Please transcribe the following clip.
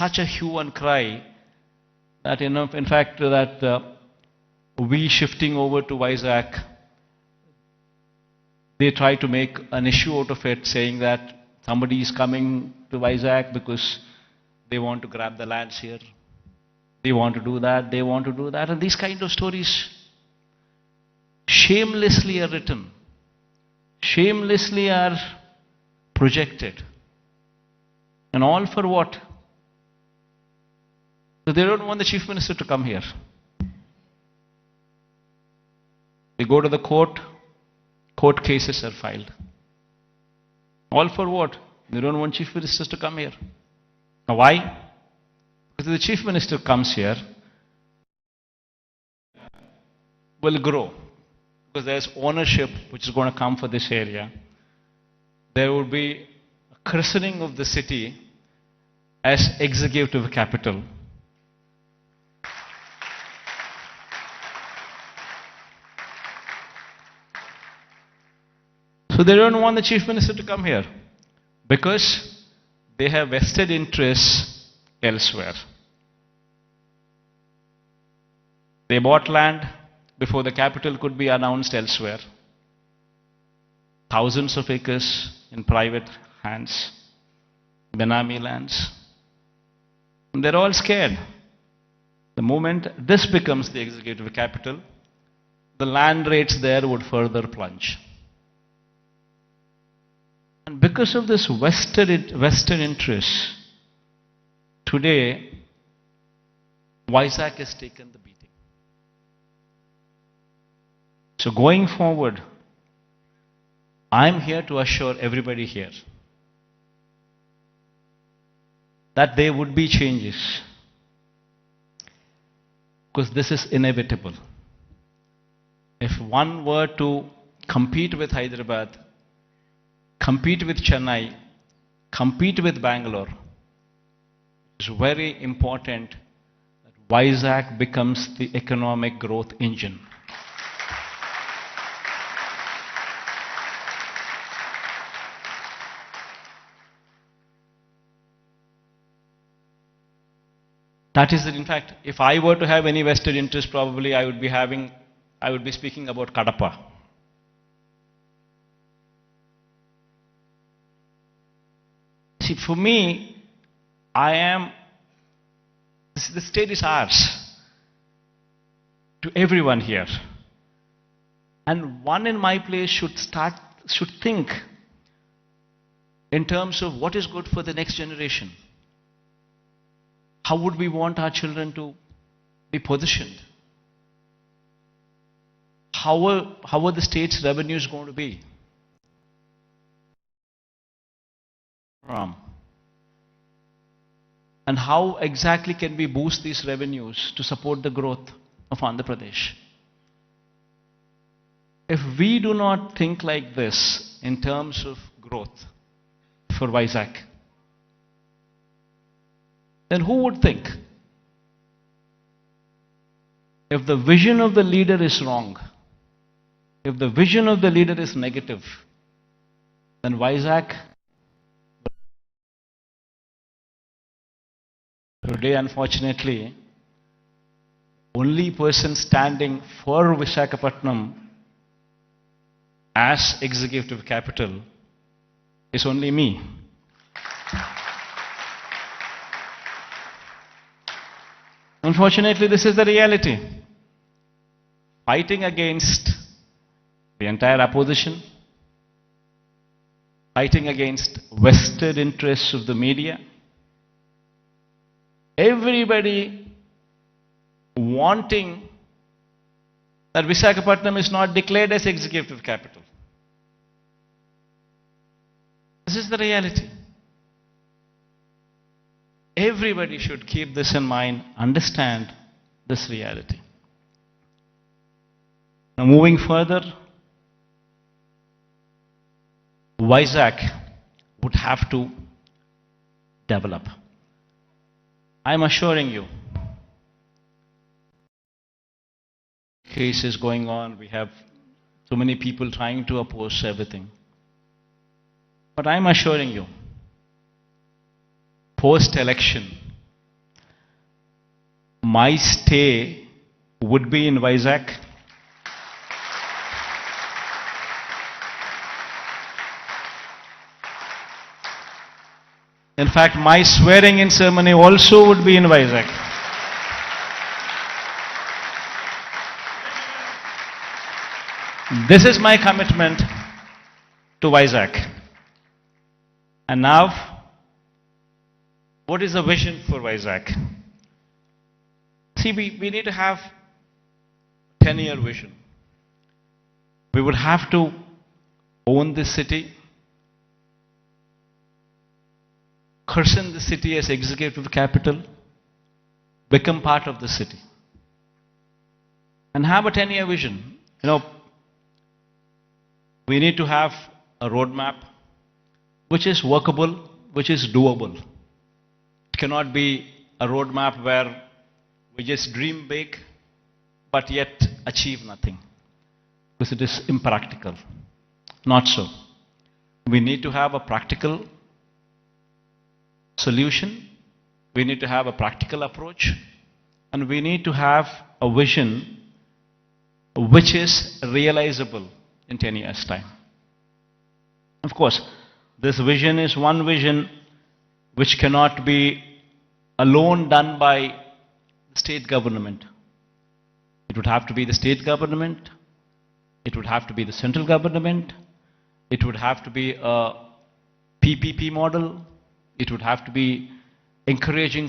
such a hue and cry that, in fact, that we shifting over to Vizag, they try to make an issue out of it, saying that somebody is coming to Vizag because they want to grab the lands here. They want to do that, they want to do that. And these kind of stories shamelessly are written, shamelessly are projected. And all for what? So they don't want the Chief Minister to come here. They go to the court, court cases are filed. All for what? They don't want Chief Ministers to come here. Now why? Because if the Chief Minister comes here, will grow. Because there's ownership which is going to come for this area. There will be a christening of the city as executive capital. So they don't want the Chief Minister to come here because they have vested interests elsewhere. They bought land before the capital could be announced elsewhere. Thousands of acres in private hands, Benami lands. And they're all scared. The moment this becomes the executive capital, the land rates there would further plunge. And because of this vested interest, today, Vizag has taken the beating. So going forward, I'm here to assure everybody here that there would be changes. Because this is inevitable. If one were to compete with Hyderabad, compete with Chennai, compete with Bangalore, it's very important that Vizag becomes the economic growth engine. That is, in fact, if I were to have any vested interest, probably I would be speaking about Kadapa. See, for me, the state is ours, to everyone here. And one in my place should think in terms of what is good for the next generation. How would we want our children to be positioned? How are the state's revenues going to be? And how exactly can we boost these revenues to support the growth of Andhra Pradesh? If we do not think like this in terms of growth for Vizag, then who would think? If the vision of the leader is wrong, if the vision of the leader is negative, then Vizag, today unfortunately, only person standing for Visakhapatnam as executive capital is only me. Unfortunately, this is the reality. Fighting against the entire opposition, fighting against vested interests of the media, everybody wanting that Visakhapatnam is not declared as executive capital. This is the reality. Everybody should keep this in mind, understand this reality. Now moving further, Vizag would have to develop. I'm assuring you, cases going on, we have so many people trying to oppose everything. But I'm assuring you, post-election, my stay would be in Vizag. In fact, my swearing in ceremony also would be in Vizag. This is my commitment to Vizag. And now, what is the vision for Vizag? See, we need to have 10-year vision. We would have to own this city, christen the city as executive capital, become part of the city, and have a 10-year vision. You know, we need to have a roadmap which is workable, which is doable. It cannot be a roadmap where we just dream big but yet achieve nothing, because it is impractical. Not so. We need to have a practical solution, we need to have a practical approach, and we need to have a vision which is realizable in 10 years' time. Of course, this vision is one vision which cannot be alone done by the state government. It would have to be the state government, it would have to be the central government, it would have to be a PPP model, it would have to be encouraging